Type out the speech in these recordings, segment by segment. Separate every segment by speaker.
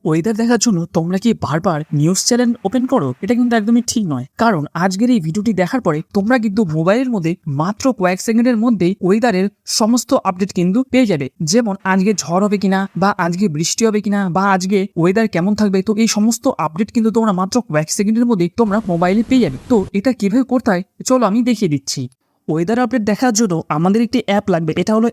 Speaker 1: Weather দেখার জন্য তোমরা কি বারবার নিউজ চ্যানেল ওপেন করো? এটা কিন্তু একদমই ঠিক নয়, কারণ আজকের এই ভিডিওটি দেখার পরে তোমরা কিন্তু মোবাইলের মধ্যে মাত্র কয়েক সেকেন্ডের মধ্যেই ওয়েদারের সমস্ত আপডেট কিন্তু পেয়ে যাবে। যেমন আজকে ঝড় হবে কিনা, বা আজকে বৃষ্টি হবে কিনা, বা আজকে ওয়েদার কেমন থাকবে। তো এই সমস্ত আপডেট কিন্তু তোমরা মাত্র কয়েক সেকেন্ডের মধ্যেই তোমরা মোবাইলে পেয়ে যাবে। তো এটা কিভাবে করতে হয় চলো আমি দেখিয়ে দিচ্ছি। ওয়েদার আপডেট দেখার জন্য আমাদের একটি অ্যাপ লাগবে, এটা হলো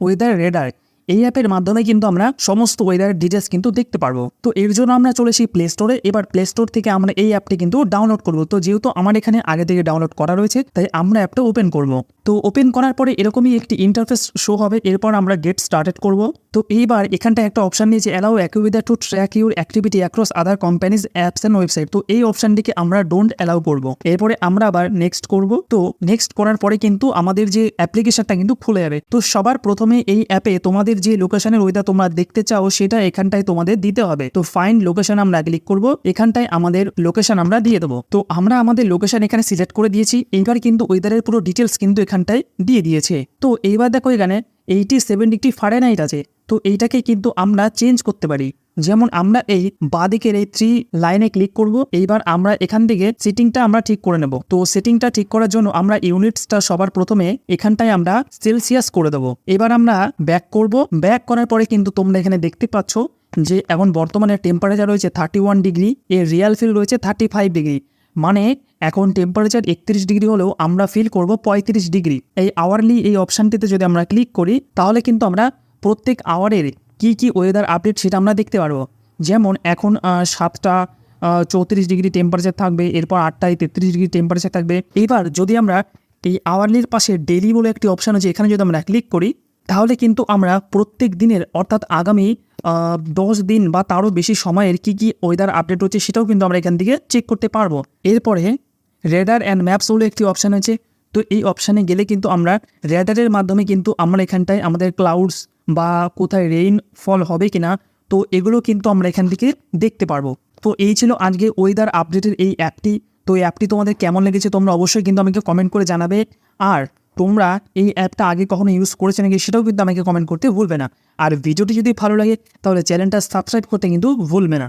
Speaker 1: ওয়েদার রেডার। এই অ্যাপের মাধ্যমে কিন্তু আমরা সমস্ত ওয়েদার ডিটেলস কিন্তু দেখতে পারবো। তো এর জন্য আমরা চলে আসি প্লে স্টোরে। এবার প্লে স্টোর থেকে আমরা এই অ্যাপটি কিন্তু ডাউনলোড করব। তো যেহেতু আমার এখানে আগে থেকে ডাউনলোড করা রয়েছে, তাই আমরা অ্যাপটা ওপেন করব। তো ওপেন করার পরে এরকমই একটি ইন্টারফেস শো হবে। এরপর আমরা গেট স্টার্টেড করব। তো এইবার এখানটা একটা অপশন নিয়েছে, allow acquidar to track your activity across other companies apps and website. তো এই অপশনটিকে আমরা ডোন্ট অ্যালাউ করব। এরপরে আমরা আবার নেক্সট করব। তো নেক্সট করার পরে কিন্তু আমাদের যে অ্যাপ্লিকেশনটা কিন্তু খুলে যাবে। তো সবার প্রথমে এই অ্যাপে তোমাদের যে লোকেশনের ওয়েদার তোমরা দেখতে চাও সেটা এখানটায় তোমাদের দিতে হবে। তো ফাইন্ড লোকেশন আমরা ক্লিক করব। এখানটায় আমাদের লোকেশন আমরা দিয়ে দেবো। তো আমরা আমাদের লোকেশন এখানে সিলেক্ট করে দিয়েছি। এইবার কিন্তু ওয়েদারের পুরো ডিটেলস কিন্তু এখানটায় দিয়ে দিয়েছে। তো এইবার দেখো এখানে 87 ডিগ্রি ফারেনহাইট আছে। তো এইটাকে কিন্তু আমরা চেঞ্জ করতে পারি। যেমন আমরা এই বাঁদিকের এই 3 লাইনে ক্লিক করব। এইবার আমরা এখান থেকে সেটিংটা আমরা ঠিক করে নেব। তো সেটিংটা ঠিক করার জন্য আমরা ইউনিটসটা সবার প্রথমে এখানটায় আমরা সেলসিয়াস করে দেবো। এবার আমরা ব্যাক করব। ব্যাক করার পরে কিন্তু তোমরা এখানে দেখতে পাচ্ছ যে এখন বর্তমানে টেম্পারেচার রয়েছে 31 ডিগ্রি, এর রিয়াল ফিল রয়েছে 35 ডিগ্রি। মানে এখন টেম্পারেচার 31 ডিগ্রি হলেও আমরা ফিল করব 35 ডিগ্রি। এই আওয়ারলি এই অপশানটিতে যদি আমরা ক্লিক করি তাহলে কিন্তু আমরা প্রত্যেক আওয়ারের কি ওয়েদার আপডেট সেটা আমরা দেখতে পারবো। যেমন এখন 7টা 34 ডিগ্রি টেম্পারেচার থাকবে, এরপর 8টায় 33 ডিগ্রি টেম্পারেচার থাকবে। এবার যদি আমরা এই আওয়ারলির পাশে ডেইলি বলে একটি অপশান আছে, এখানে যদি আমরা ক্লিক করি তাহলে কিন্তু আমরা প্রত্যেক দিনের অর্থাৎ আগামী 10 দিন বা তারও বেশি সময়ের কি ওয়েদার আপডেট হচ্ছে সেটাও কিন্তু আমরা এখান থেকে চেক করতে পারবো। এরপরে রেডার অ্যান্ড ম্যাপস বলে একটি অপশান আছে। তো এই অপশানে গেলে কিন্তু আমরা রেডারের মাধ্যমে কিন্তু আমরা এখানটায় আমাদের ক্লাউডস বা কোথায় রেইন ফল হবে কিনা, তো এগুলো কিন্তু আমরা এখান থেকে দেখতে পারবো। তো এই ছিল আজকে ওয়েদার আপডেটের এই অ্যাপটি। তো এই অ্যাপটি তোমাদের কেমন লেগেছে তোমরা অবশ্যই কিন্তু আমাকে কমেন্ট করে জানাবে। আর তোমরা এই অ্যাপটা আগে কখনো ইউজ করেছো নাকি সেটাও কিন্তু আমাকে কমেন্ট করতে ভুলবে না। আর ভিডিওটি যদি ভালো লাগে তাহলে চ্যানেলটা সাবস্ক্রাইব করতে কিন্তু ভুলবে না।